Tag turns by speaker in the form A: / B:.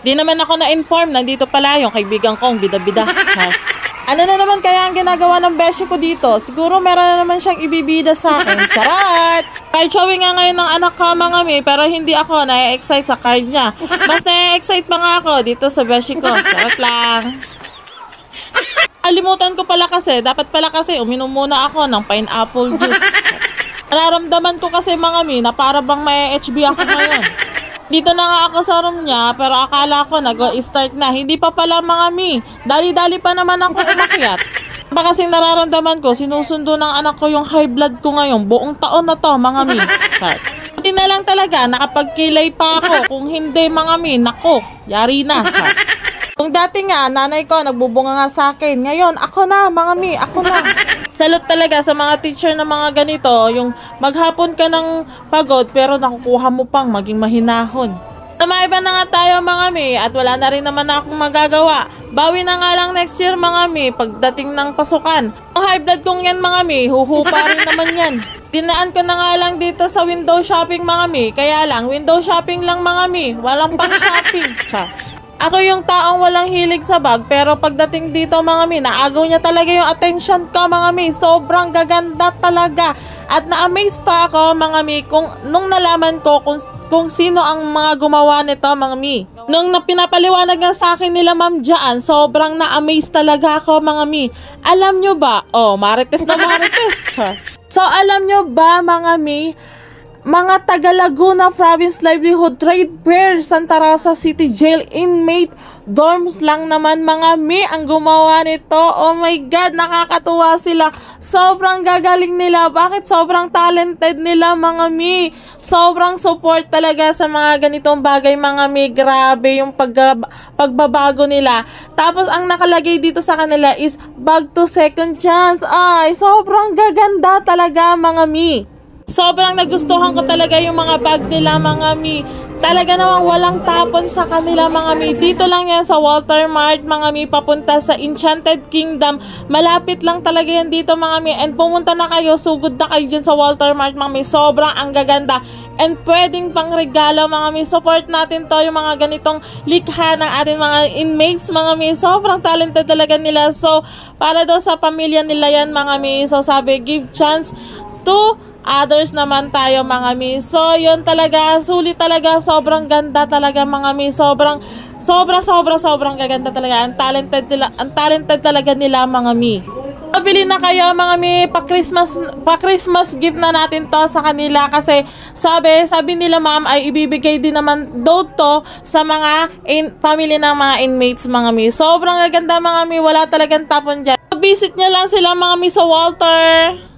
A: Di naman ako na-inform, nandito pala yung kaibigan kong bida-bida. Ano na naman kaya ang ginagawa ng beshi ko dito? Siguro meron na naman siyang ibibida sa akin. Charat! Card showing nga ngayon ng anak ko mga mi, pero hindi ako na-excite sa card niya. Mas na-excite pa nga ako dito sa beshi ko. Charat lang. Alimutan ko pala kasi, dapat pala kasi uminom muna ako ng pineapple juice. Nararamdaman ko kasi mga mi na para bang may HB ako ngayon. Dito na nga ako sa room niya, pero akala ko nag-start na. Hindi pa pala mga mi. Dali-dali pa naman ako umakyat. Baka kasing nararamdaman ko, sinusundo ng anak ko yung high blood ko ngayon. Buong taon na to mga mi. Buti na lang talaga, nakapagkilay pa ako. Kung hindi mga mi, nako, yari na. Kung dati nga, nanay ko nagbubunga nga sa akin. Ngayon, ako na mga mi, ako na. Salute talaga sa mga teacher na mga ganito, yung maghapon ka ng pagod pero nakukuha mo pang maging mahinahon. Namaiba na nga tayo mga mi at wala na rin naman akong magagawa. Bawi na nga lang next year mga mi pagdating ng pasukan. Ang high blood kong yan mga mi, huhupa rin naman yan. Dinaan ko na nga lang dito sa window shopping mga mi, kaya lang window shopping lang mga mi, walang pang shopping. Ako yung taong walang hilig sa bag, pero pagdating dito mga mi, naagaw niya talaga yung attention ko mga mi. Sobrang gaganda talaga. At na-amaze pa ako mga mi nung nalaman ko kung sino ang mga gumawa nito mga mi. Nung pinapaliwanag nga sa akin nila ma'am dyan, sobrang na-amaze talaga ako mga mi. Alam nyo ba? Oh, marites na marites. So alam nyo ba mga mi, mga taga Laguna Province Livelihood Trade Fair Santa Rosa City Jail inmate dorms lang naman mga mi ang gumawa nito. Oh my God, nakakatuwa sila. Sobrang gagaling nila. Bakit? Sobrang talented nila mga mi. Sobrang support talaga sa mga ganitong bagay mga mi. Grabe yung pagbabago nila. Tapos ang nakalagay dito sa kanila is bag to second chance. Ay, sobrang gaganda talaga mga mi. Sobrang nagustuhan ko talaga yung mga bag nila mga mi. Talaga namang walang tapon sa kanila mga mi. Dito lang yan sa Walter Mart mga mi, papunta sa Enchanted Kingdom. Malapit lang talaga yan dito mga mi. And pumunta na kayo, sugod na kayo dyan sa Walter Mart mga mi. Sobrang ang gaganda. And pwedeng pang regalo mga mi. Support natin to yung mga ganitong likha ng ating mga inmates mga mi. Sobrang talented talaga nila. So para daw sa pamilya nila yan mga mi. So sabi, give chance to others naman tayo mga mi. So yun talaga, sulit talaga, sobrang ganda talaga mga mi. Sobrang gaganda talaga. Ang talented talaga nila mga mi. Pabili na kayo mga mi, pa-Christmas gift na natin to sa kanila kasi sabi nila ma'am ay ibibigay din naman daw to sa mga family ng mga inmates mga mi. Sobrang gaganda mga mi, wala talagang tapon dyan. Visit nyo lang sila mga mi sa Walter.